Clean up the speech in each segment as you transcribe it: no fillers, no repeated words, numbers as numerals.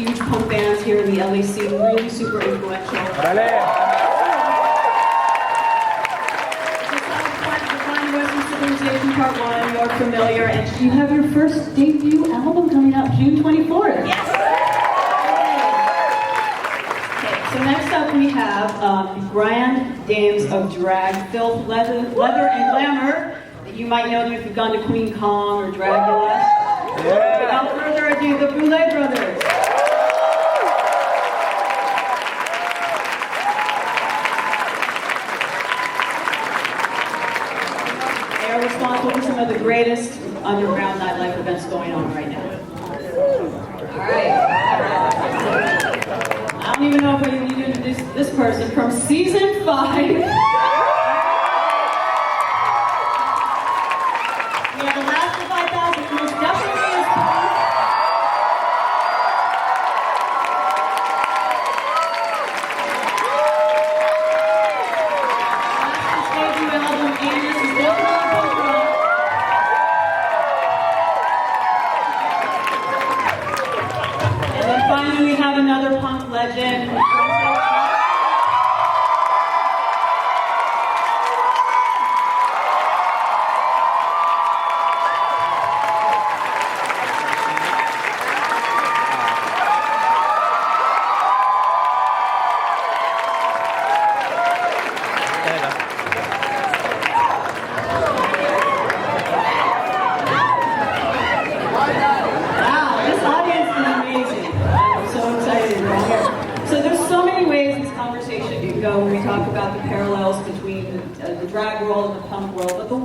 huge punk bands here in the LA scene, really super influential. Civilization Part 1, you're familiar, and you have your first debut album coming out June 24th. Yes! Okay, so next up we have Grand Dames of Drag, Filth, Leather, and Glamour. You might know them if you've gone to Queen Kong or Dragula. Without further ado, the Boulet brothers. They are responsible for some of the greatest underground nightlife events going on right now. Alright. I don't even know if I need to introduce this person from season 5. Legend. When we talk about the parallels between the drag world and the punk world, but the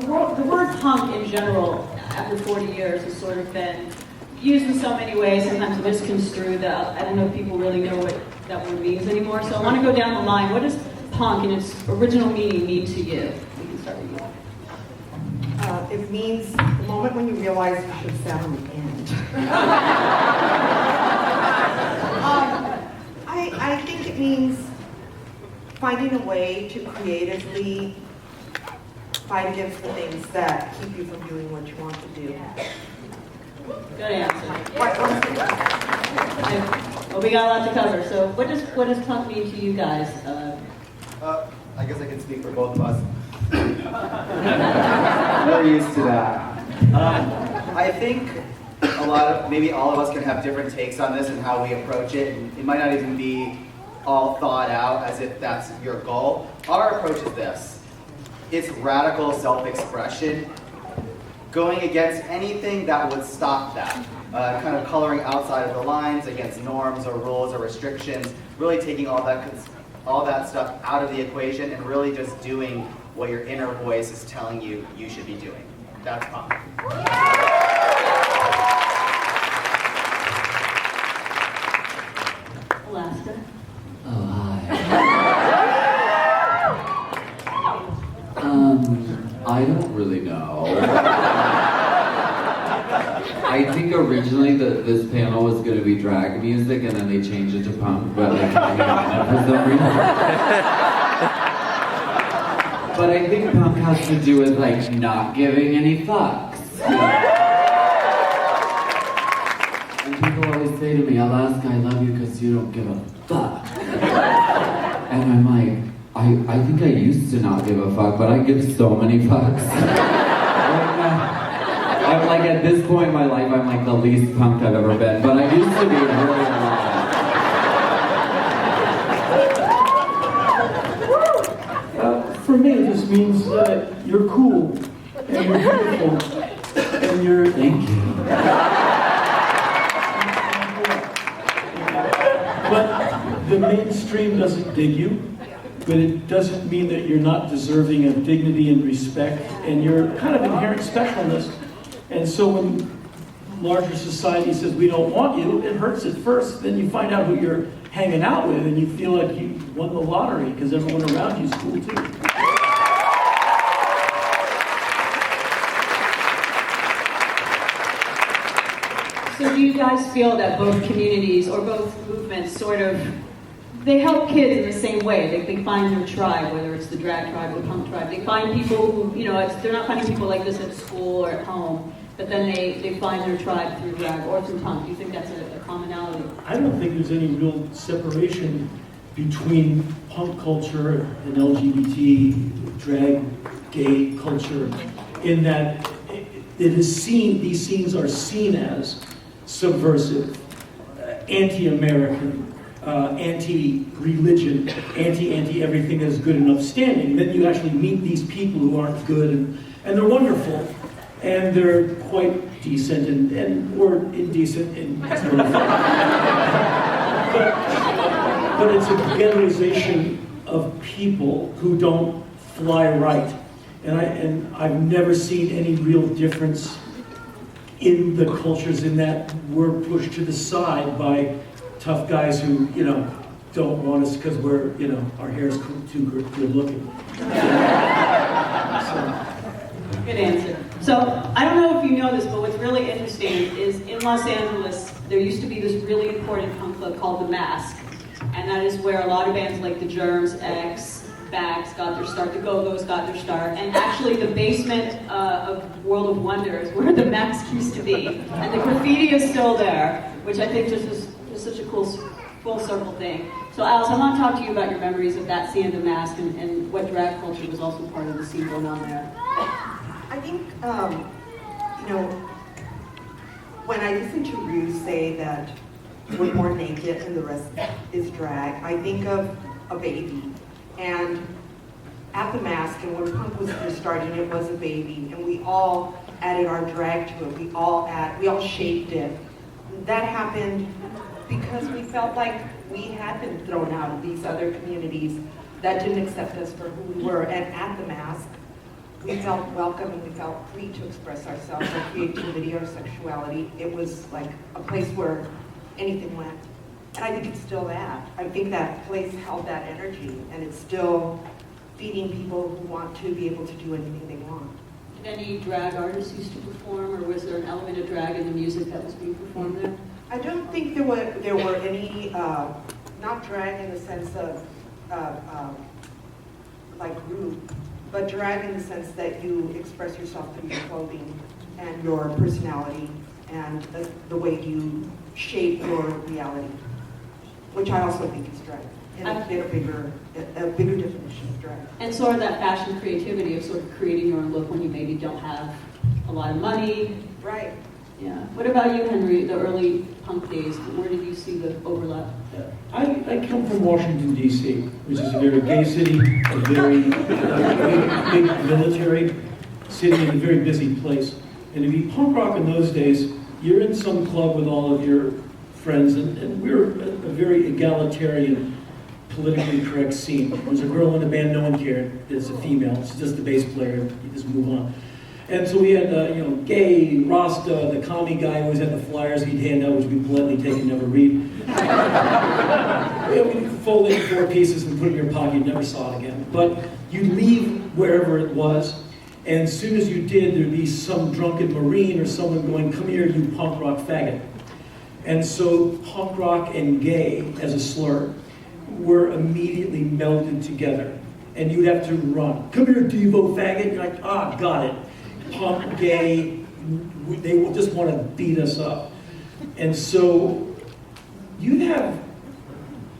word punk in general, after 40 years, has sort of been used in so many ways, sometimes misconstrued. I don't know if people really know what that word means anymore. So I want to go down the line. What does punk in its original meaning mean to you? We can start with you. It means the moment when you realize you should sound the end. I think it means finding a way to creatively fight against the things that keep you from doing what you want to do. Good answer. Well, we got a lot to cover. So, what does punk mean to you guys? I guess I can speak for both of us. We're used to that. I think maybe all of us can have different takes on this and how we approach it. It might not even be all thought out as if that's your goal. Our approach is this. It's radical self-expression, going against anything that would stop that. Kind of coloring outside of the lines, against norms or rules or restrictions, really taking all that stuff out of the equation and really just doing what your inner voice is telling you you should be doing. That's punk. Alaska. Oh, hi. I don't really know. I think originally this panel was going to be drag music and then they changed it to punk, but like, for some reason. But I think punk has to do with like not giving any fucks. And people always say to me, Alaska, I love you because you don't give a fuck. And I'm like, I think I used to not give a fuck, but I give so many fucks. I'm like, at this point in my life, I'm like the least punk I've ever been, but I used to be really a lot. For me, it just means that you're cool, and you're beautiful, and you're... Thank you. But the mainstream doesn't dig you, but it doesn't mean that you're not deserving of dignity and respect, and your kind of inherent specialness. And so when larger society says we don't want you, it hurts at first. Then you find out who you're hanging out with, and you feel like you won the lottery because everyone around you is cool too. So do you guys feel that both communities or both movements sort of they help kids in the same way. They find their tribe, whether it's the drag tribe or the punk tribe. They find people who, they're not finding people like this at school or at home, but then they find their tribe through drag or through punk. Do you think that's a commonality? I don't think there's any real separation between punk culture and LGBT, drag, gay culture, in that these scenes are seen as subversive, anti-American, anti-religion, anti-everything that's good enough standing. Then you actually meet these people who aren't good, and they're wonderful, and they're quite decent or indecent, and it's really fun. But it's a ghettoization of people who don't fly right, and I've never seen any real difference in the cultures in that we're pushed to the side by tough guys who, don't want us because we're, our hair's too good looking. Good answer. So, I don't know if you know this, but what's really interesting is in Los Angeles, there used to be this really important punk club called The Mask. And that is where a lot of bands like The Germs, X, Bags got their start, The Go-Go's got their start. And actually the basement of World of Wonder is where The Mask used to be. And the graffiti is still there, which I think just is such a cool full circle thing. So Alice, I want to talk to you about your memories of that scene of The Mask and what drag culture was also part of the scene going on there. I think, when I listen to Rue say that we're more naked and the rest is drag, I think of a baby. And at The Mask, and when punk was just starting, it was a baby, and we all added our drag to it. We all shaped it. That happened because we felt like we had been thrown out of these other communities that didn't accept us for who we were. And at The Mask, we felt welcome and we felt free to express ourselves, our creativity, our sexuality. It was like a place where anything went. And I think it's still that. I think that place held that energy, and it's still feeding people who want to be able to do anything they want. Did any drag artists used to perform, or was there an element of drag in the music that was being performed there? I don't think there were any, not drag in the sense of like Rue, but drag in the sense that you express yourself through your clothing and your personality and the way you shape your reality, which I also think is drag, in a bigger definition of drag. And sort of that fashion creativity of sort of creating your own look when you maybe don't have a lot of money. Right. Yeah. What about you, Henry, the early punk days? Where did you see the overlap? I come from Washington, D.C., which is a very gay city, a very big military city, and a very busy place. And to be punk rock in those days, you're in some club with all of your friends, and we're a very egalitarian, politically correct scene. There's a girl in the band, no one cared. It's a female, she's just the bass player, you just move on. And so we had, gay, Rasta, the commie guy who always had the flyers he'd hand out, which we politely take and never read. We'd fold it in 4 pieces and put it in your pocket, you never saw it again. But you'd leave wherever it was, and as soon as you did, there'd be some drunken Marine or someone going, "Come here, you punk rock faggot." And so punk rock and gay, as a slur, were immediately melded together. And you'd have to run. "Come here, Devo faggot." You're like, got it. Punk, gay, they will just want to beat us up. And so you'd have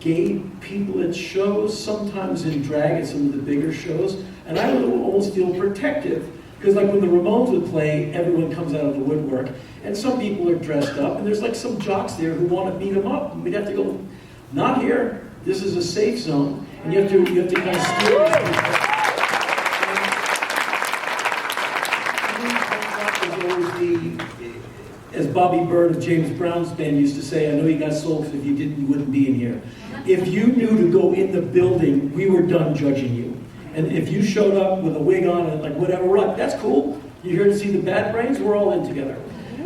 gay people at shows, sometimes in drag at some of the bigger shows, and I would almost feel protective, because like when the Ramones would play, everyone comes out of the woodwork, and some people are dressed up, and there's like some jocks there who want to beat them up, and we'd have to go, "Not here, this is a safe zone," and you have to kind of steer these people. As Bobby Byrd of James Brown's band used to say, "I know you got soul, because if you didn't, you wouldn't be in here." If you knew to go in the building, we were done judging you. And if you showed up with a wig on and like whatever, we're like, "That's cool. You're here to see the Bad Brains? We're all in together."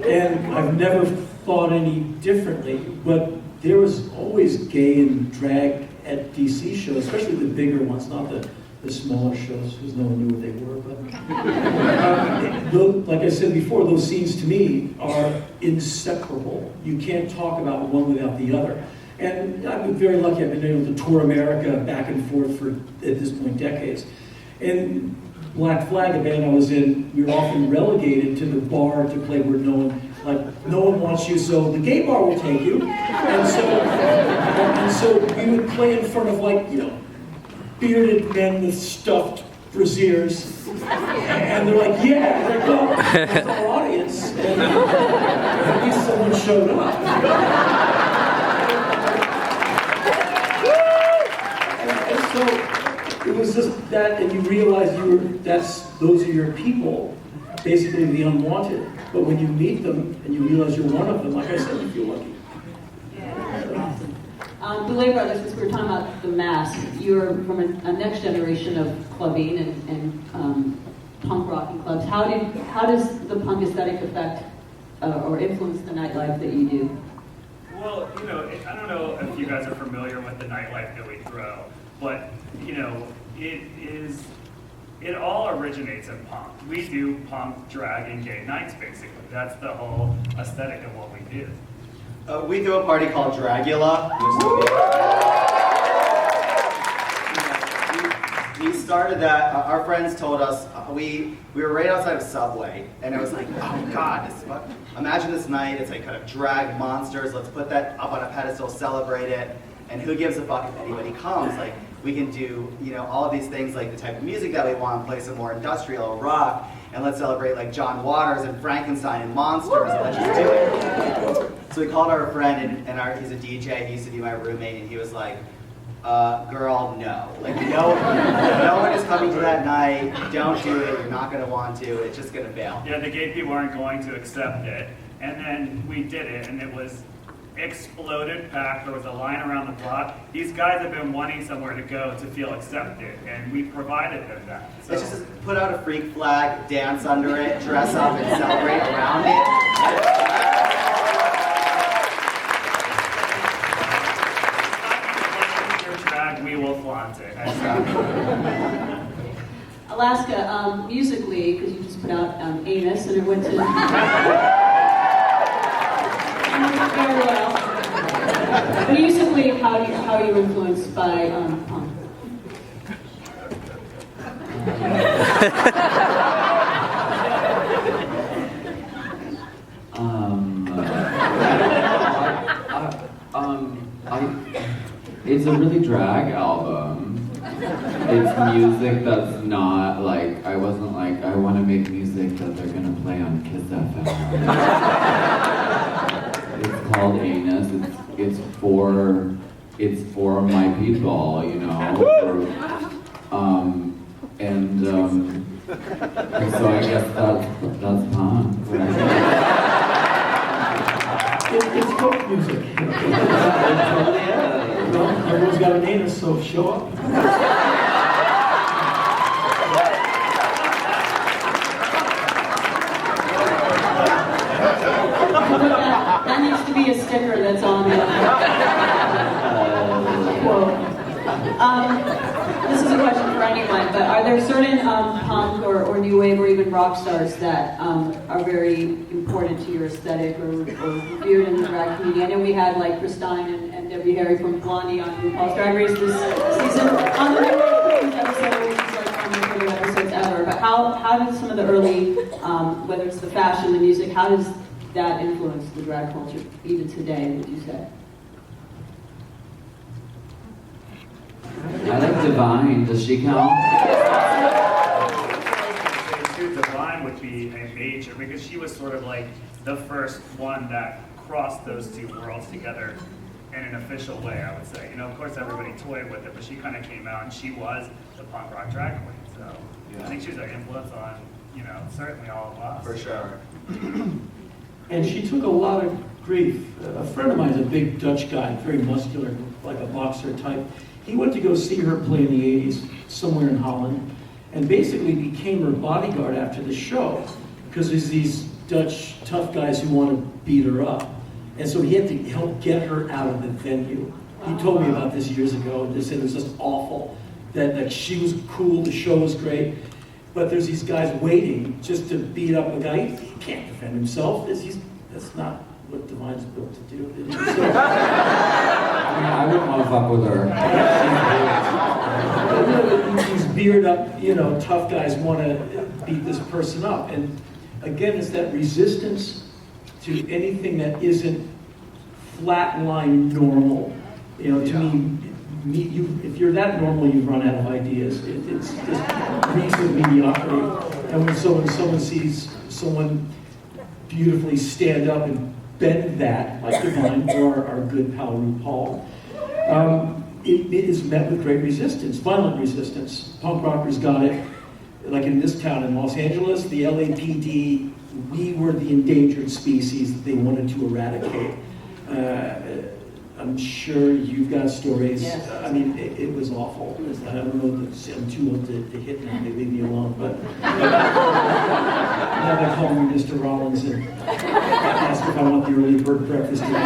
And I've never thought any differently, but there was always gay and drag at DC shows, especially the bigger ones, not the smaller shows, because no one knew what they were. But like I said before, those scenes to me are inseparable. You can't talk about one without the other. And I've been very lucky. I've been able to tour America back and forth for, at this point, decades. And Black Flag, the band I was in, we were often relegated to the bar to play where no one wants you, so the gay bar will take you. And so we would play in front of bearded men with stuffed brassieres. And they're like, yeah, they're like, oh, that's our audience. And at least someone showed up. So it was just that, and you realize those are your people, basically the unwanted. But when you meet them and you realize you're one of them, like I said, you feel lucky. Yeah, awesome. Boulet Brothers, since we were talking about the mask, you're from a next generation of clubbing and punk rock and clubs. How does the punk aesthetic affect or influence the nightlife that you do? Well, I don't know if you guys are familiar with the nightlife that we throw. But, it all originates in punk. We do punk, drag, and gay nights, basically. That's the whole aesthetic of what we do. We throw a party called Dragula. We started that, our friends told us, we were right outside of Subway, and it was like, oh God, imagine this night, it's like kind of drag monsters, let's put that up on a pedestal, celebrate it, and who gives a fuck if anybody comes? Like, we can do, all of these things, like the type of music that we want, play some more industrial rock, and let's celebrate like John Waters and Frankenstein and monsters, and let's just do it. So we called our friend, and he's a DJ, he used to be my roommate, and he was like, girl, no. Like, no one is coming to that night, don't do it, you're not gonna want to, it's just gonna fail. Yeah, the gay people aren't going to accept it. And then we did it, and it was exploded, packed. There was a line around the block. These guys have been wanting somewhere to go to feel accepted, and we provided them that. So. It's just put out a freak flag, dance under it, dress up, and celebrate around it. Your drag, we will flaunt it. Alaska, musically, because you just put out Anus, and it went to... very well. Musically, how are you influenced by punk? It's a really drag album. It's music that's not like, I wasn't like, I want to make music that they're gonna play on Kiss FM. It's called Anus. It's for my people, and so I guess that's punk. It's folk music. Everyone's got an anus, so show up. That needs to be a sticker that's on the quote. This is a question for anyone, but are there certain punk or new wave or even rock stars that are very important to your aesthetic or revered in the drag community? I know we had like Christine and Debbie Harry from Blondie on RuPaul's Drag Race this season. On the new episode, which is like one of my favorite episodes ever. But how did some of the early, whether it's the fashion, the music, how does that influence the drag culture even today, would you say? I like Divine. Does she count? Divine would be a major, because she was sort of like the first one that crossed those two worlds together in an official way, I would say. Of course everybody toyed with it, but she kind of came out and she was the punk rock drag queen. So yeah. I think she was an influence on, certainly all of us. For sure. And she took a lot of grief. A friend of mine is a big Dutch guy, very muscular, like a boxer type. He went to go see her play in the 80s somewhere in Holland, and basically became her bodyguard after the show, because there's these Dutch tough guys who want to beat her up. And so he had to help get her out of the venue. He told me about this years ago. They said it was just awful, that she was cool, the show was great, but there's these guys waiting just to beat up a guy. He can't defend himself. That's not what Divine's built to do. I mean, I wouldn't want to fuck with her. These beard up, tough guys want to beat this person up. And again, it's that resistance to anything that isn't flatline normal. To me, if you're that normal, you run out of ideas. It's just reeks of mediocrity. And when someone sees someone beautifully stand up and bend that, like Divine or our good pal RuPaul, it is met with great resistance, violent resistance. Punk rockers got it. Like in this town in Los Angeles, the LAPD, we were the endangered species that they wanted to eradicate. I'm sure you've got stories. Yes. I mean, it was awful. I don't know, I'm too old to hit now, they leave me alone, but now they call me Mr. Rollins and ask if I want the early bird breakfast today.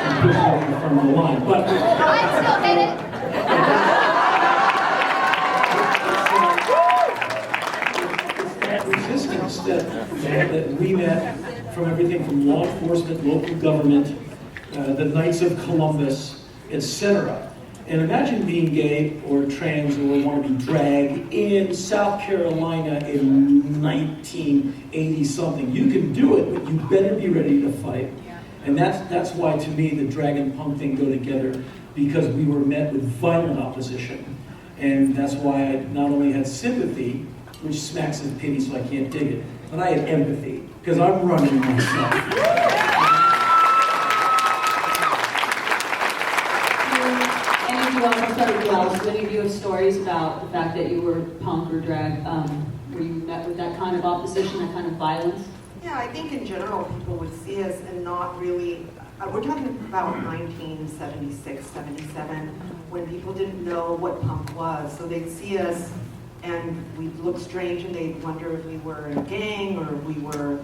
And push me up in front of the line. But it's that resistance that we met from everything from law enforcement, local government, the Knights of Columbus, etc. And imagine being gay or trans or want to be drag in South Carolina in 1980 something. You can do it, but you better be ready to fight. And that's why, to me, the drag and punk thing go together, because we were met with violent opposition. And that's why I not only had sympathy, which smacks of pity, so I can't dig it, but I had empathy, because I'm running myself. Any of you, I'll start with Wells. Do any of you have stories about the fact that you were punk or drag, where you met with that kind of opposition, that kind of violence? Yeah, I think in general people would see us and not really, we're talking about 1976, 77, when people didn't know what punk was. So they'd see us and we'd look strange and they'd wonder if we were in a gang or if we were,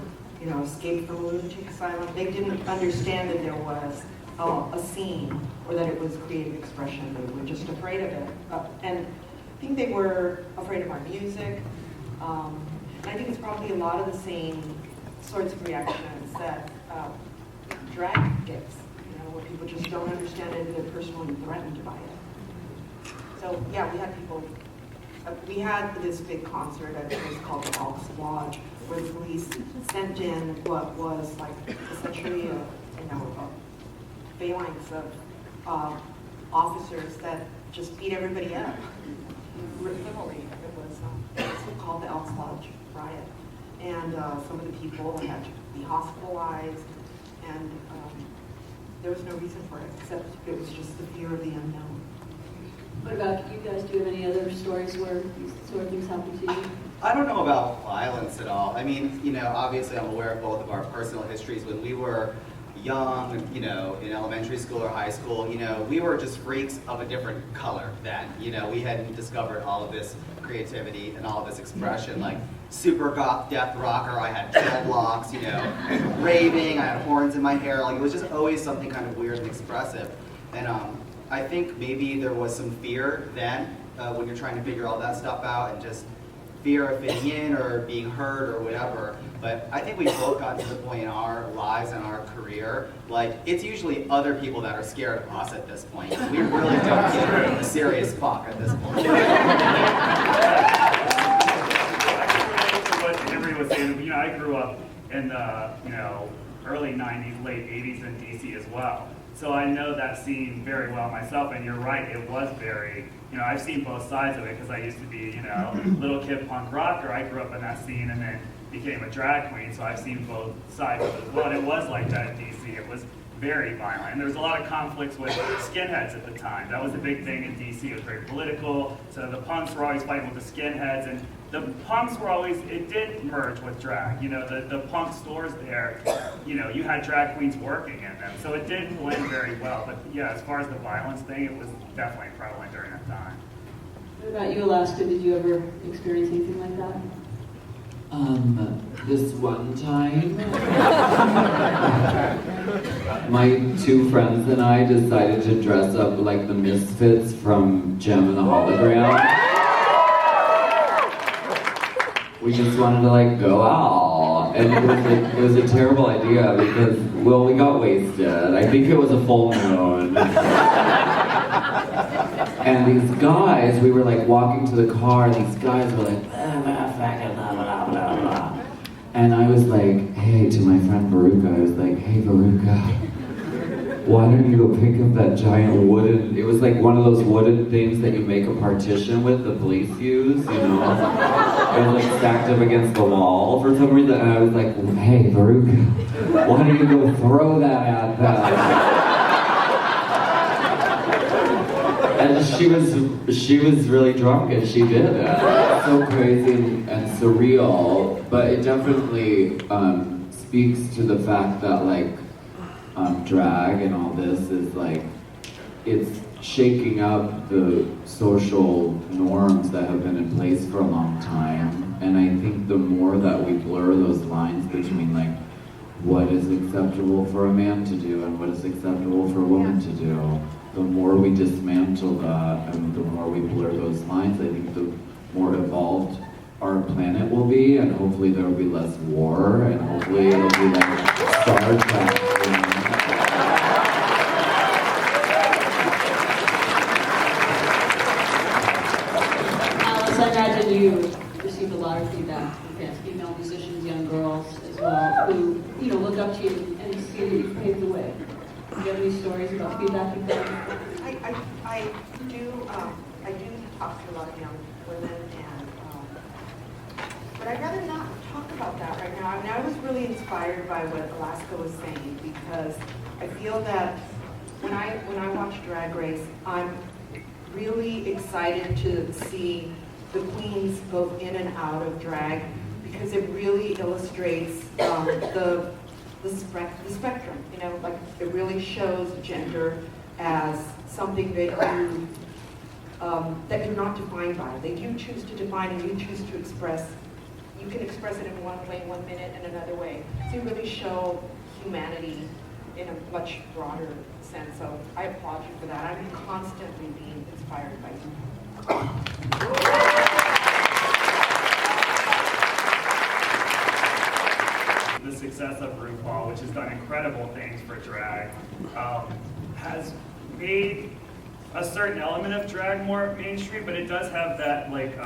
escaped from a lunatic asylum. They didn't understand that there was a scene or that it was creative expression. They were just afraid of it. And I think they were afraid of our music. And I think it's probably a lot of the same sorts of reactions that drag gets, where people just don't understand it and they're personally threatened by it. So yeah, we had people, we had this big concert at a place called the Elks Lodge, where the police sent in what was like essentially a phalanx of officers that just beat everybody up. Literally, it was called the Elks Lodge riot. And some of the people had to be hospitalized, and there was no reason for it, except it was just the fear of the unknown. What about you guys? Do you have any other stories where these sort of things happen to you? I don't know about violence at all. I mean, obviously I'm aware of both of our personal histories. When we were young, in elementary school or high school, we were just freaks of a different color then. We hadn't discovered all of this creativity and all of this expression, like super goth death rocker. I had dreadlocks, raving, I had horns in my hair. Like, it was just always something kind of weird and expressive. And I think maybe there was some fear then when you're trying to figure all that stuff out, and just fear of fitting in or being heard or whatever. But I think we've both gotten to the point in our lives and our career, like, it's usually other people that are scared of us at this point. We really don't give a serious fuck at this point. What Henry was saying, I grew up in the, early 90s, late 80s in DC as well. So I know that scene very well myself, and you're right, it was very, I've seen both sides of it, because I used to be, little kid punk rocker. I grew up in that scene and then became a drag queen, so I've seen both sides of it as well. And it was like that in DC. It was very violent. And there was a lot of conflicts with skinheads at the time. That was a big thing in DC. It was very political. So the punks were always fighting with the skinheads, and the punks were always, it did merge with drag. The punk stores there, you had drag queens working in them. So it did blend very well. But yeah, as far as the violence thing, it was definitely prevalent during that time. What about you, Alaska? Did you ever experience anything like that? This one time, my two friends and I decided to dress up like the Misfits from Gem and the Hologram. We just wanted to go out And it was a terrible idea because, well, we got wasted. I think it was a full moon. And these guys, we were like walking to the car, and these guys were like, blah, blah, fucking blah, blah, blah, blah. And I was like, hey, to my friend Veruca, I was like, hey, Veruca, why don't you go pick up that giant wooden, it was like one of those wooden things that you make a partition with, the police use, you know? It was like stacked up against the wall for some reason, and I was like, hey, Veruca, why don't you go throw that at them? And she was really drunk, and she did it. So crazy and surreal, but it definitely speaks to the fact that like drag and all this is like, it's shaking up the social norms that have been in place for a long time. And I think the more that we blur those lines between like what is acceptable for a man to do and what is acceptable for a woman to do, the more we dismantle that and the more we blur those lines, I think the more evolved our planet will be, and hopefully there will be less war, and hopefully it'll be like Star Trek. You know? Alice, I imagine you received a lot of feedback from fans, female musicians, young girls as well, who look up to you and see that you've paved the way. Do you have any stories about feedback you've gotten? I do talk to a lot of young women, but I'd rather not talk about that right now. I mean, I was really inspired by what Alaska was saying, because I feel that when I watch Drag Race, I'm really excited to see the queens both in and out of drag, because it really illustrates the spectrum. Like it really shows gender as something that you're not defined by, that you choose to define and you choose to express. You can express it in one way, 1 minute, and another way. So you really show humanity in a much broader sense. So I applaud you for that. I'm constantly being inspired by you. The success of RuPaul, which has done incredible things for drag, has made a certain element of drag more mainstream, but it does have that like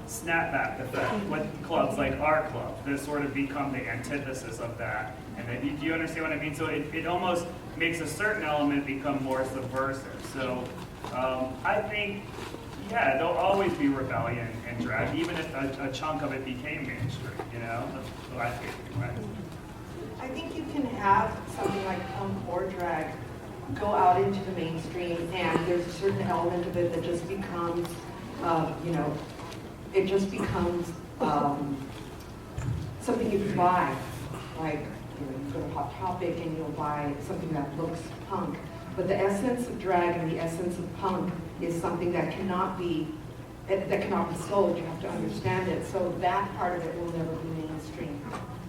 snapback effect with clubs like our club that sort of become the antithesis of that. And then, do you understand what I mean? So it almost makes a certain element become more subversive. So I think, yeah, there'll always be rebellion in drag, even if a chunk of it became mainstream, That's what I think, right? I think you can have something like punk or drag go out into the mainstream, and there's a certain element of it that just becomes, it just becomes something you can buy. Like, you go to Hot Topic and you'll buy something that looks punk. But the essence of drag and the essence of punk is something that cannot be sold. You have to understand it. So that part of it will never be mainstream.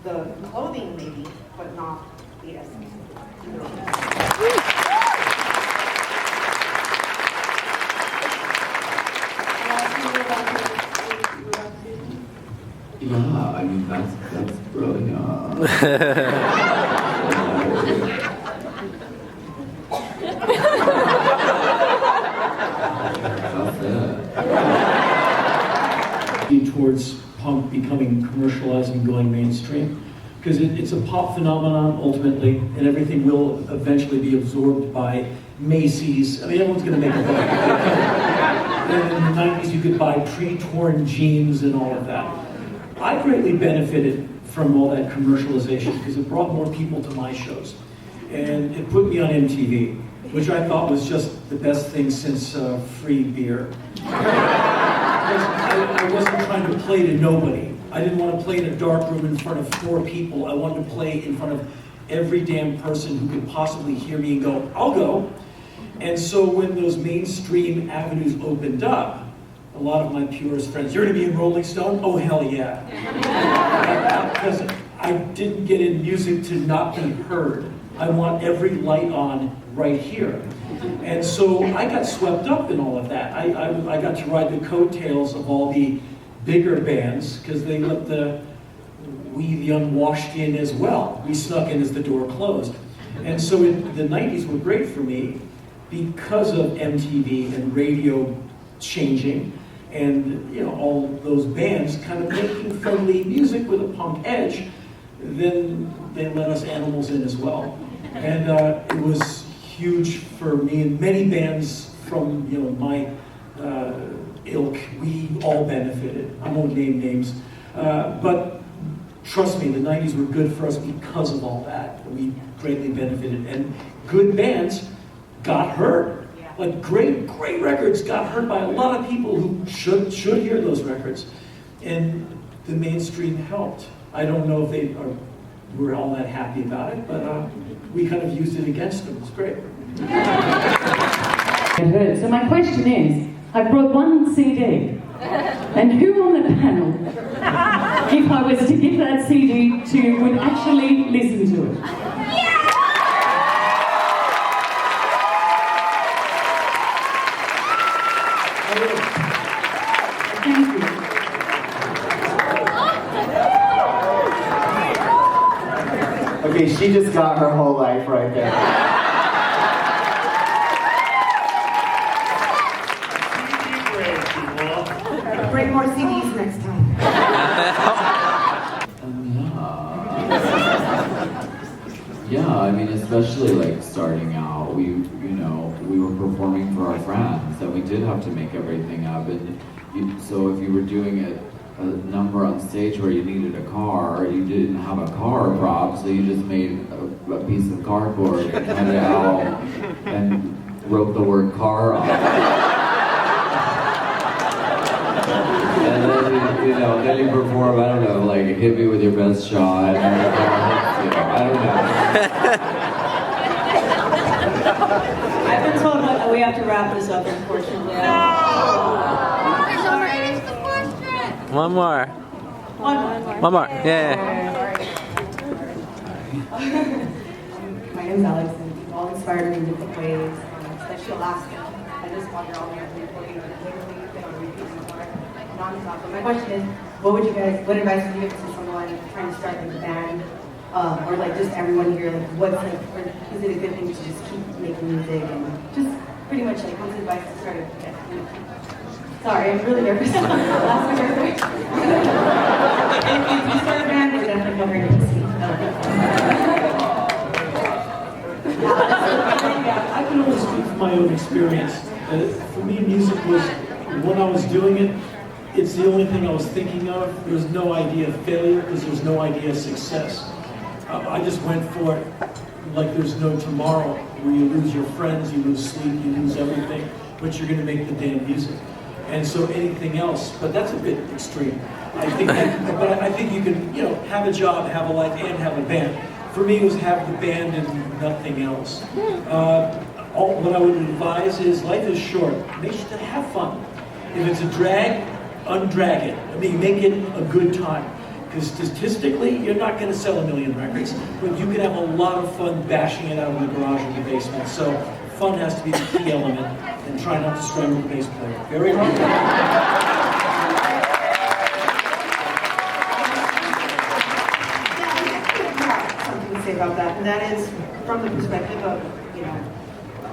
The clothing maybe, but not the essence of it. Yeah, I mean that's brilliant. Towards punk becoming commercialized and going mainstream, because it's a pop phenomenon ultimately, and everything will eventually be absorbed by Macy's. I mean, everyone's going to make a buck. And in the 90s, you could buy pre-torn jeans and all of that. I greatly benefited from all that commercialization because it brought more people to my shows, and it put me on MTV, which I thought was just the best thing since free beer. I wasn't trying to play to nobody. I didn't want to play in a dark room in front of 4 people. I wanted to play in front of every damn person who could possibly hear me and go, I'll go. And so when those mainstream avenues opened up, a lot of my purist friends, you're going to be in Rolling Stone? Oh, hell yeah. Because I didn't get in music to not be heard. I want every light on right here. And so I got swept up in all of that. I got to ride the coattails of all the bigger bands because they let the we, the unwashed in as well. We snuck in as the door closed. And so the 90s were great for me because of MTV and radio changing and all those bands kind of making friendly music with a punk edge. Then they let us animals in as well. And it was huge for me and many bands from my ilk. We all benefited. I won't name names. But trust me, the 90s were good for us because of all that. We greatly benefited. And good bands got heard. Like great records got heard by a lot of people who should hear those records. And the mainstream helped. I don't know if they were all that happy about it, but we kind of used it against them. It was great. So my question is, I brought one CD, and who on the panel, if I was to give that CD to, would actually listen to it? Thank you. Okay, she just got her whole life right there. Bring more CDs next time. Yeah, I mean, especially like starting out, we were performing for our friends, and we did have to make everything up. And so if you were doing a number on stage where you needed a car, you didn't have a car prop, so you just made a piece of cardboard and cut it out and wrote the word car on it. And then, then you perform, I don't know, like hit me with your best shot, and the car hits you. I don't know. I've been told that we have to wrap this up, unfortunately. One more. One more. Yeah. My name's Alex, and you've all inspired me in different ways, especially Alaska. I just wander all night recording, literally been on repeat before, non-stop. But my question is, what advice would you give to someone trying to start like a band, or like just everyone here? Like, or is it a good thing to just keep making music and just pretty much like what's advice to start a band? Sorry, I'm really nervous. Last one, If you start a band, we're definitely covering it. I can only speak from my own experience. For me, music was, when I was doing it, it's the only thing I was thinking of. There was no idea of failure because there was no idea of success. I just went for it like there's no tomorrow, where you lose your friends, you lose sleep, you lose everything, but you're going to make the damn music. And so anything else, but that's a bit extreme. I think you can, have a job, have a life, and have a band. For me, it was have the band and nothing else. What I would advise is life is short. Make sure to have fun. If it's a drag, undrag it. I mean, make it a good time. Because statistically, you're not going to sell 1 million records, but you can have a lot of fun bashing it out of the garage or the basement. So fun has to be the key element, and try not to strangle the bass player. Very hard. Something to say about that, and that is from the perspective of,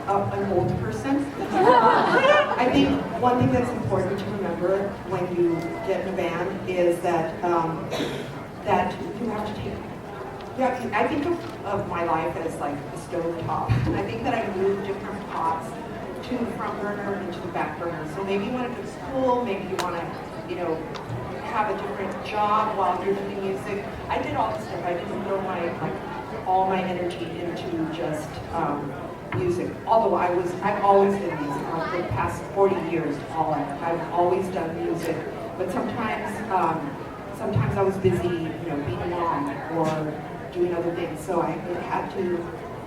an old person. I think one thing that's important to remember when you get in a band is that that you have to take. Yeah, I think of my life as like a stove top. I think that I move different pots to the front burner and to the back burner. So maybe you want to go to school, maybe you want to, have a different job while you're doing music. I did all this stuff. I didn't throw all my energy into just music. Although I've always done music for the past 40 years. I've always done music, but sometimes I was busy, being a mom or doing other things. So it had to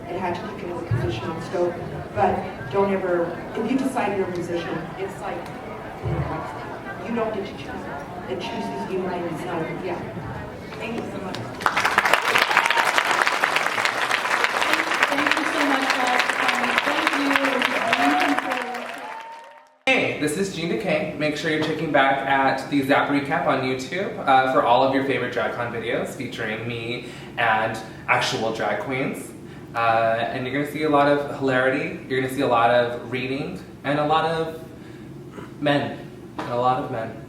take another position on scope. But don't ever, if you decide you're a musician, it's like you don't get to choose it. It chooses you, and it's not. Yeah. Thank you so much. Thank you so much, guys, for coming. Thank you. Hey, this is Gina K. make sure you're checking back at the Zap Recap on YouTube for all of your favorite DragCon videos featuring me and actual drag queens. And you're gonna see a lot of hilarity, you're gonna see a lot of reading, and a lot of men. And a lot of men.